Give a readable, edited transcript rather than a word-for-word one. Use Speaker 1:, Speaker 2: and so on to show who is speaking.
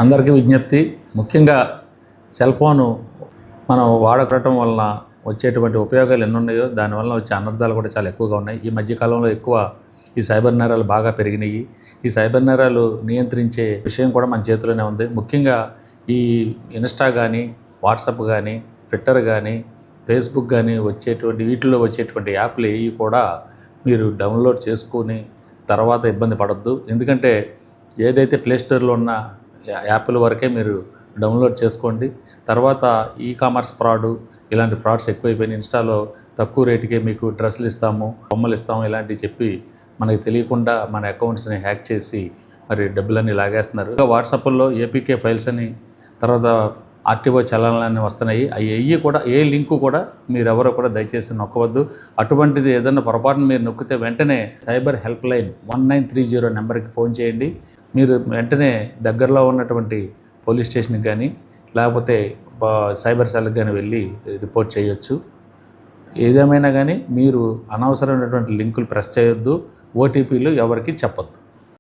Speaker 1: అందరికీ విజ్ఞప్తి, ముఖ్యంగా సెల్ ఫోను మనం వాడకటం వలన వచ్చేటువంటి ఉపయోగాలు ఎన్నున్నాయో దానివల్ల వచ్చే అనర్థాలు కూడా చాలా ఎక్కువగా ఉన్నాయి. ఈ మధ్యకాలంలో ఎక్కువ ఈ సైబర్ నేరాలు బాగా పెరిగినాయి. ఈ సైబర్ నేరాలు నియంత్రించే విషయం కూడా మన చేతిలోనే ఉంది. ముఖ్యంగా ఈ ఇన్స్టా కానీ, వాట్సాప్ కానీ, ట్విట్టర్ కానీ, ఫేస్బుక్ కానీ వీటిల్లో వచ్చేటువంటి యాప్లు ఏవి కూడా మీరు డౌన్లోడ్ చేసుకొని తర్వాత ఇబ్బంది పడొద్దు. ఎందుకంటే ఏదైతే ప్లేస్టోర్లో ఉన్న యాప్ల వరకే మీరు డౌన్లోడ్ చేసుకోండి. తర్వాత కామర్స్ ఫ్రాడు, ఇలాంటి ఫ్రాడ్స్ ఎక్కువైపోయినాయి. ఇన్స్టాలో తక్కువ రేటుకే మీకు డ్రెస్సులు ఇస్తాము, బొమ్మలు ఇస్తాము ఇలాంటివి చెప్పి మనకి తెలియకుండా మన అకౌంట్స్ని హ్యాక్ చేసి మరి డబ్బులన్నీ లాగేస్తున్నారు. ఇంకా వాట్సాప్లో ఏపీకే ఫైల్స్ అని, తర్వాత ఆర్టీఓ చలనాలన్నీ వస్తున్నాయి. అవి కూడా ఏ లింకు కూడా మీరెవరో కూడా దయచేసి నొక్కవద్దు. అటువంటిది ఏదైనా పొరపాటున మీరు నొక్కితే వెంటనే సైబర్ హెల్ప్ లైన్ 1930 నెంబర్కి ఫోన్ చేయండి. మీరు వెంటనే దగ్గరలో ఉన్నటువంటి పోలీస్ స్టేషన్కి కానీ లేకపోతే సైబర్ సెల్కి కానీ వెళ్ళి రిపోర్ట్ చేయొచ్చు. ఏదేమైనా కానీ మీరు అనవసరమైనటువంటి లింకులు ప్రెస్ చేయొద్దు. ఓటీపీలు ఎవరికి చెప్పొద్దు.